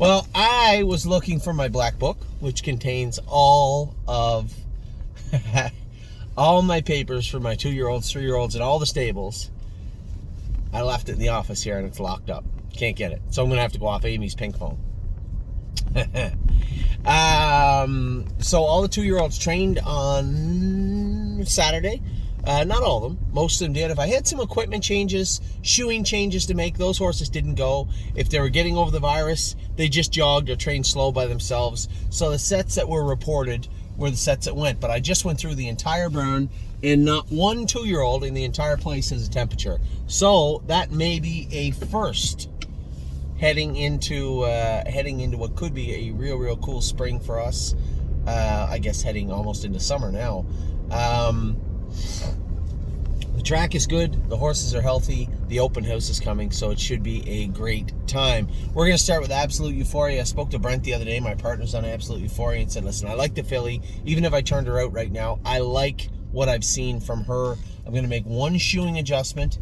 Well, I was looking for my black book, which contains all of all my papers for my 2-year-olds, 3-year-olds, and all the stables. I left it in the office here, and it's locked up. Can't get it. So I'm going to have to go off Amy's pink phone. So all the 2-year-olds trained on Saturday. Not all of them. Most of them did. If I had some equipment changes, shoeing changes to make, those horses didn't go. If they were getting over the virus, they just jogged or trained slow by themselves. So the sets that were reported were the sets that went. But I just went through the entire barn, and not one 2-year-old in the entire place has a temperature. So that may be a first heading into what could be a real cool spring for us. I guess heading almost into summer now. The track is good, the horses are healthy, the open house is coming, so it should be a great time. We're going to start with Absolute Euphoria. I spoke to Brent the other day, my partner's on Absolute Euphoria, and said, listen, I like the filly. Even if I turned her out right now, I like what I've seen from her. I'm going to make one shoeing adjustment.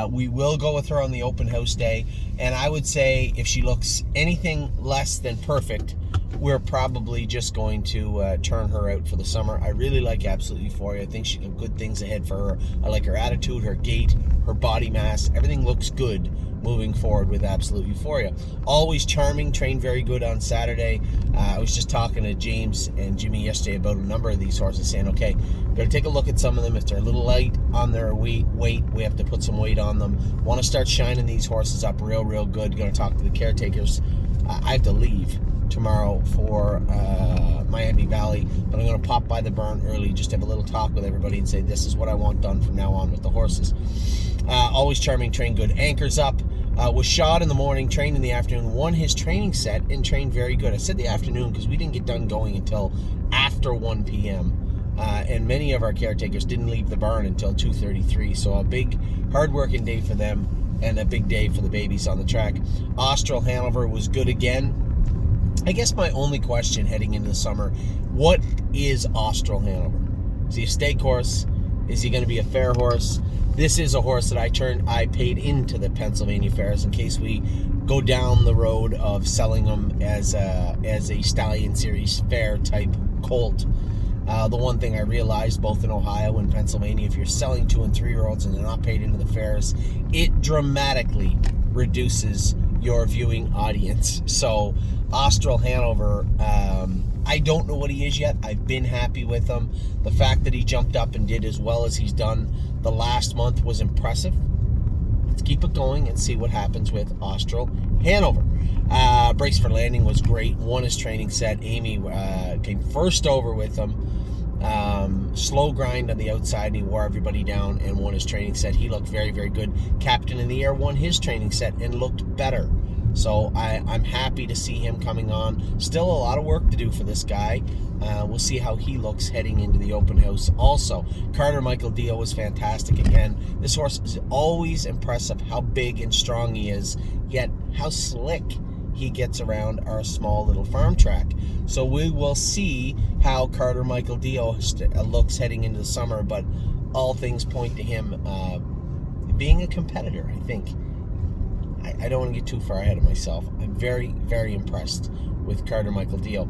We will go with her on the open house day, and I would say if she looks anything less than perfect, we're probably just going to turn her out for the summer. I really like Absolute Euphoria. I think she got good things ahead for her. I like her attitude, her gait, her body mass. Everything looks good moving forward with Absolute Euphoria. Always Charming, trained very good on Saturday. I was just talking to James and Jimmy yesterday about a number of these horses, saying, okay, we've got to take a look at some of them. If they're a little light on their weight, we have to put some weight on them. Want to start shining these horses up real good. Going to talk to the caretakers. I have to leave tomorrow for Miami Valley, but I'm going to pop by the barn early, just have a little talk with everybody and say this is what I want done from now on with the horses. Always Charming, trained good. Anchors Up was shot in the morning, trained in the afternoon, won his training set and trained very good. I said the afternoon because we didn't get done going until after 1 p.m. And many of our caretakers didn't leave the barn until 2:33, so a big hard-working day for them and a big day for the babies on the track. Austral Hanover was good again. I guess my only question heading into the summer, what is Austral Hanover? Is he a stake horse? Is he going to be a fair horse? This is a horse that I paid into the Pennsylvania Fairs in case we go down the road of selling him as a Stallion Series fair type colt. The one thing I realized both in Ohio and Pennsylvania, if you're selling 2- and 3-year-olds and they're not paid into the fairs, it dramatically reduces your viewing audience. So Austral Hanover, I don't know what he is yet. I've been happy with him. The fact that he jumped up and did as well as he's done the last month was impressive. Let's keep it going and see what happens with Austral Hanover. Brace for Landing was great. Won his training set. Amy came first over with him. Slow grind on the outside, and he wore everybody down and won his training set. He looked very good. Captain in the Air won his training set and looked better. So I'm happy to see him coming on. Still a lot of work to do for this guy. We'll see how he looks heading into the open house. Also, Carter Michael Dio was fantastic again. This horse is always impressive how big and strong he is, yet how slick he gets around our small little farm track. So we will see how Carter Michael Dio looks heading into the summer, but all things point to him being a competitor, I think. I don't want to get too far ahead of myself. I'm very impressed with Carter Michael Dio.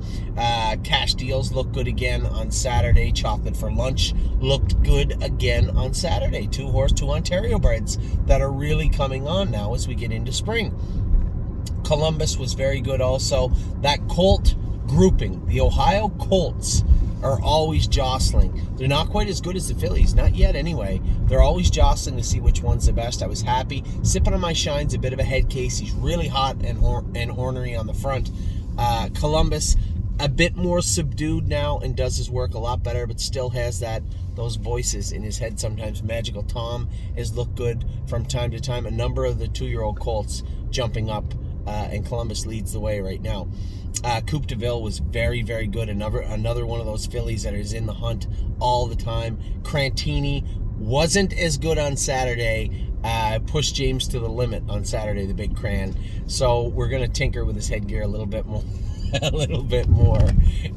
Cash Deals looked good again on Saturday. Chocolate for Lunch looked good again on Saturday. 2 Ontario breds that are really coming on now as we get into spring. Columbus was very good also. That colt grouping, the Ohio Colts, are always jostling. They're not quite as good as the fillies, not yet anyway. They're always jostling to see which one's the best. I was happy. Sipping on My Shine's a bit of a head case. He's really hot and ornery on the front. Columbus, a bit more subdued now and does his work a lot better, but still has those voices in his head sometimes. Magical Tom has looked good from time to time. A number of the 2-year-old colts jumping up, and Columbus leads the way right now. Coupe de Ville was very good. Another one of those fillies that is in the hunt all the time. Crantini wasn't as good on Saturday. Pushed James to the limit on Saturday, the big Cran. So we're going to tinker with his headgear a little bit more,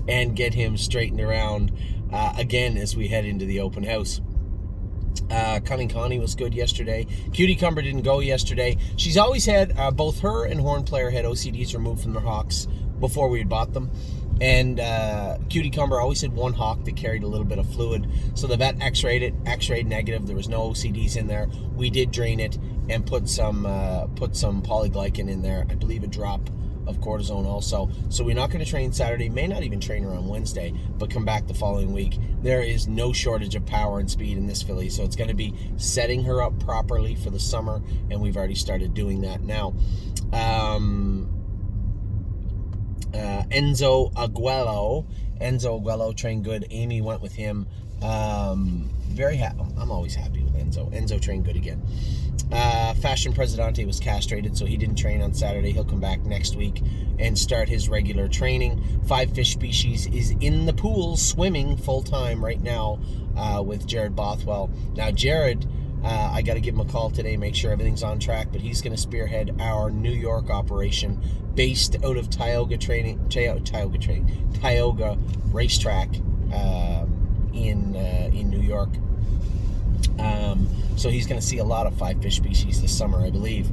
and get him straightened around again as we head into the open house. Cunning Connie was good yesterday. Cutie Cumber didn't go yesterday. She's always had, both her and Horn Player had OCDs removed from their hocks before we had bought them. And Cutie Cumber always had one hock that carried a little bit of fluid. So the vet x-rayed it, x-rayed negative. There was no OCDs in there. We did drain it and put some polyglycan in there. I believe a drop of cortisone also. So we're not going to train Saturday, may not even train her on Wednesday, but come back the following week. There is no shortage of power and speed in this filly, so it's going to be setting her up properly for the summer, and we've already started doing that now. Enzo Aguelo trained good. Amy went with him. Very happy. I'm always happy with Enzo. Enzo trained good again. Fashion Presidente was castrated, so he didn't train on Saturday. He'll come back next week and start his regular training. 5 fish species is in the pool swimming full-time right now with Jared Bothwell. Now, Jared, I got to give him a call today, make sure everything's on track, but he's going to spearhead our New York operation based out of Tioga Racetrack in New York. So he's going to see a lot of 5 fish species this summer, I believe.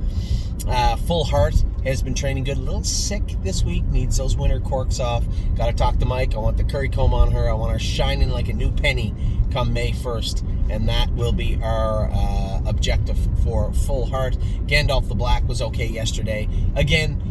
Full Heart has been training good. A little sick this week. Needs those winter corks off. Got to talk to Mike. I want the curry comb on her. I want her shining like a new penny come May 1st. And that will be our objective for Full Heart. Gandalf the Black was okay yesterday. Again,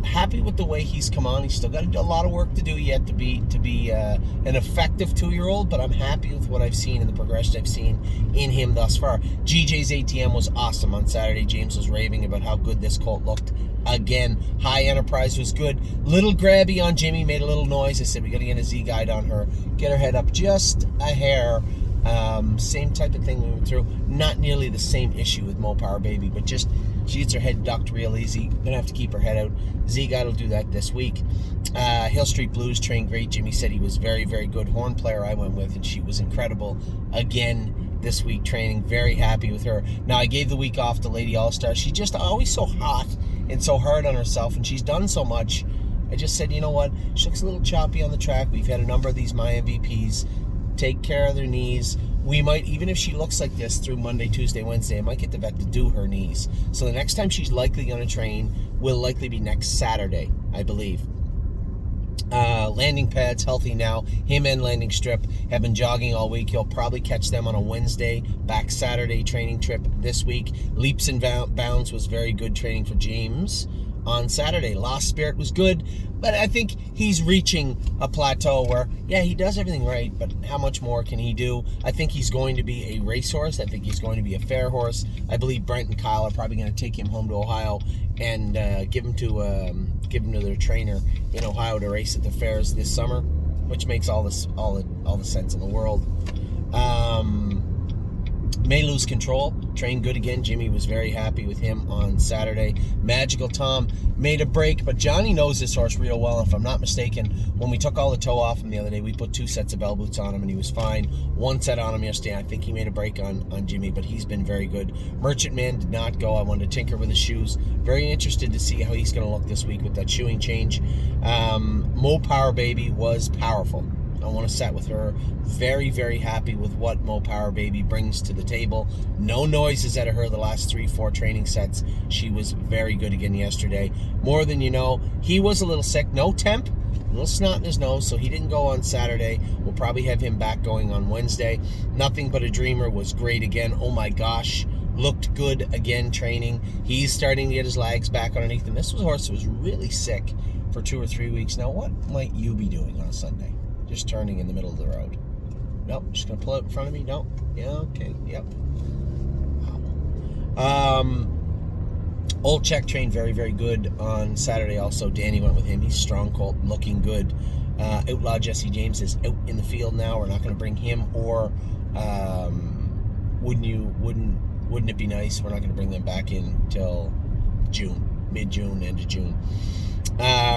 happy with the way he's come on. He's still got a lot of work to do yet to be an effective 2-year-old, but I'm happy with what I've seen and the progression I've seen in him thus far. GJ's ATM was awesome on Saturday. James was raving about how good this colt looked. Again, High Enterprise was good. Little grabby on Jimmy, made a little noise. I said we got to get a Z-guide on her, get her head up just a hair. Same type of thing we went through. Not nearly the same issue with Mo Power Baby, but just she gets her head ducked real easy. Gonna have to keep her head out. Z-Guide will do that this week. Hill Street Blues trained great. Jimmy said he was very, very good. Horn Player I went with, and she was incredible again this week training. Very happy with her. Now, I gave the week off to Lady All-Star. She's just always so hot and so hard on herself, and she's done so much. I just said, you know what? She looks a little choppy on the track. We've had a number of these My MVPs take care of their knees. We might, even if she looks like this through Monday, Tuesday, Wednesday, I might get the vet to do her knees. So the next time she's likely going to train will likely be next Saturday, I believe. Landing Pad's healthy now. Him and Landing Strip have been jogging all week. He'll probably catch them on a Wednesday, back Saturday training trip this week. Leaps and Bounds was very good training for James on Saturday. Lost Spirit was good, but I think he's reaching a plateau where, yeah, he does everything right, but how much more can he do? I think he's going to be a racehorse. I think he's going to be a fair horse. I believe Brent and Kyle are probably going to take him home to Ohio and give him to their trainer in Ohio to race at the fairs this summer, which makes all the sense in the world. May Lose Control, trained good again. Jimmy was very happy with him on Saturday. Magical Tom made a break, but Johnny knows this horse real well. If I'm not mistaken, when we took all the toe off him the other day, we put 2 sets of bell boots on him, and he was fine. 1 set on him yesterday. I think he made a break on Jimmy, but he's been very good. Merchant Man did not go. I wanted to tinker with his shoes. Very interested to see how he's going to look this week with that shoeing change. Mo Power Baby was powerful. I want to set with her. Very, very happy with what Mo Power Baby brings to the table. No noises out of her the last 3-4 training sets. She was very good again yesterday. More Than You Know, he was a little sick. No temp, a little snot in his nose, so he didn't go on Saturday. We'll probably have him back going on Wednesday. Nothing But a Dreamer was great again. Oh my gosh. Looked good again training. He's starting to get his legs back underneath him. This was a horse that was really sick for 2 or 3 weeks. Now, what might you be doing on a Sunday? Just turning in the middle of the road. Nope, just gonna pull out in front of me. Nope. Yeah, okay, yep. Old Czech trained very, very good on Saturday also. Danny went with him. He's strong colt, looking good. Outlaw Jesse James is out in the field now. We're not gonna bring him or wouldn't it be nice? We're not gonna bring them back in till June, mid-June, end of June.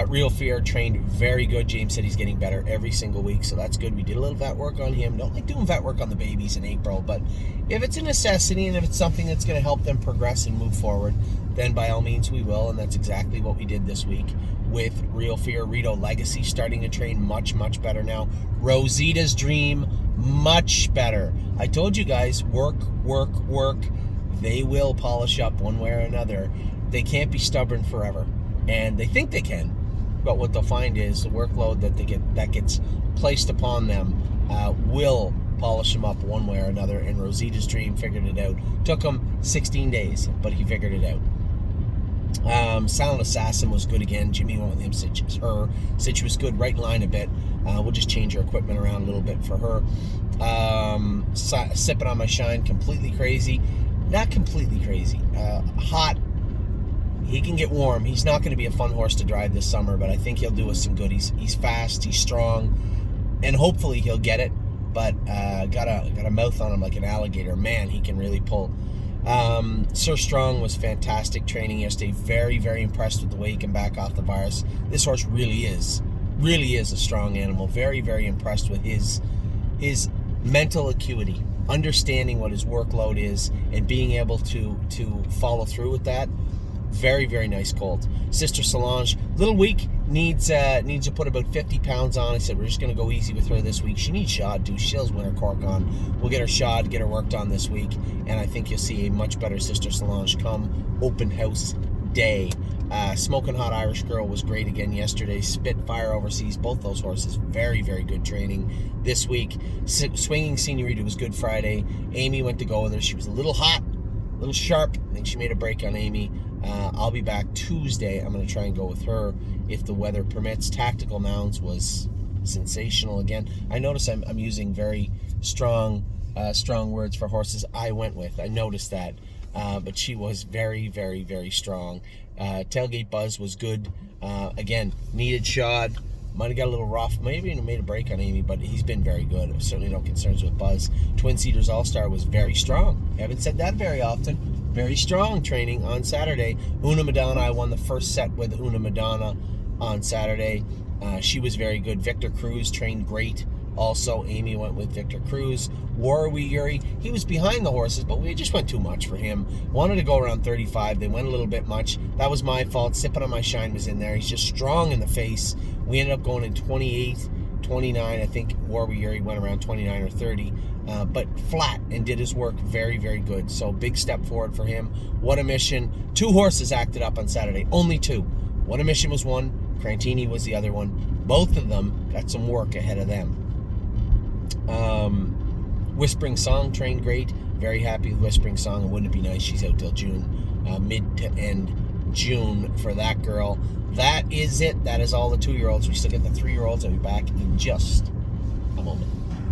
Real Fear trained very good. James said he's getting better every single week, so that's good. We did a little vet work on him. Don't like doing vet work on the babies in April, but if it's a necessity and if it's something that's going to help them progress and move forward, then by all means we will, and that's exactly what we did this week with Real Fear. Rito Legacy starting to train much, much better now. Rosita's Dream, much better. I told you guys, work. They will polish up one way or another. They can't be stubborn forever, and they think they can. But what they'll find is the workload that gets placed upon them will polish them up one way or another. And Rosita's Dream figured it out. Took him 16 days, but he figured it out. Silent Assassin was good again. Jimmy went with him. Sitch was good. Right line a bit. We'll just change her equipment around a little bit for her. Sipping on My Shine, completely crazy. Not completely crazy. Hot. He can get warm. He's not going to be a fun horse to drive this summer, but I think he'll do us some good. He's fast, he's strong, and hopefully he'll get it. But got a mouth on him like an alligator. Man, he can really pull. Sir Strong was fantastic training yesterday. Very, very impressed with the way he can back off the virus. This horse really is a strong animal. Very, very impressed with his mental acuity, understanding what his workload is, and being able to follow through with that. Very, very nice colt. Sister Solange, little weak, needs to put about 50 pounds on. I said we're just going to go easy with her this week. She needs shod, too. She still has winter cork on. We'll get her shod, get her worked on this week, and I think you'll see a much better Sister Solange come open house day. Smoking Hot Irish Girl was great again yesterday. Spitfire Overseas, both those horses, very, very good training this week. Swinging Senorita was good Friday. Amy went to go with her. She was a little hot, a little sharp. I think she made a break on Amy. I'll be back Tuesday. I'm going to try and go with her if the weather permits. Tactical Mounds was sensational again. I notice I'm using very strong words for horses I went with. I noticed that. But she was very, very, very strong. Tailgate Buzz was good. Again, needed shod. Might have got a little rough. Maybe even made a break on Amy, but he's been very good. Certainly no concerns with Buzz. Twin Cedars All-Star was very strong. Haven't said that very often. Very strong training on Saturday. Una Madonna, I won the first set with Una Madonna on Saturday. She was very good. Victor Cruz trained great. Also, Amy went with Victor Cruz. Warwi Yuri, he was behind the horses, but we just went too much for him. Wanted to go around 35. They went a little bit much. That was my fault. Sipping on My Shine was in there. He's just strong in the face. We ended up going in 28, 29. I think Warwi Yuri went around 29 or 30. But flat and did his work very, very good. So big step forward for him. What a Mission. 2 horses acted up on Saturday. Only 2. What a Mission was one. Crantini was the other one. Both of them got some work ahead of them. Whispering Song trained great. Very happy with Whispering Song. And wouldn't it be nice? She's out till June, mid to end June for that girl. That is it. That is all the 2-year-olds. We still get the 3-year-olds. I'll be back in just a moment.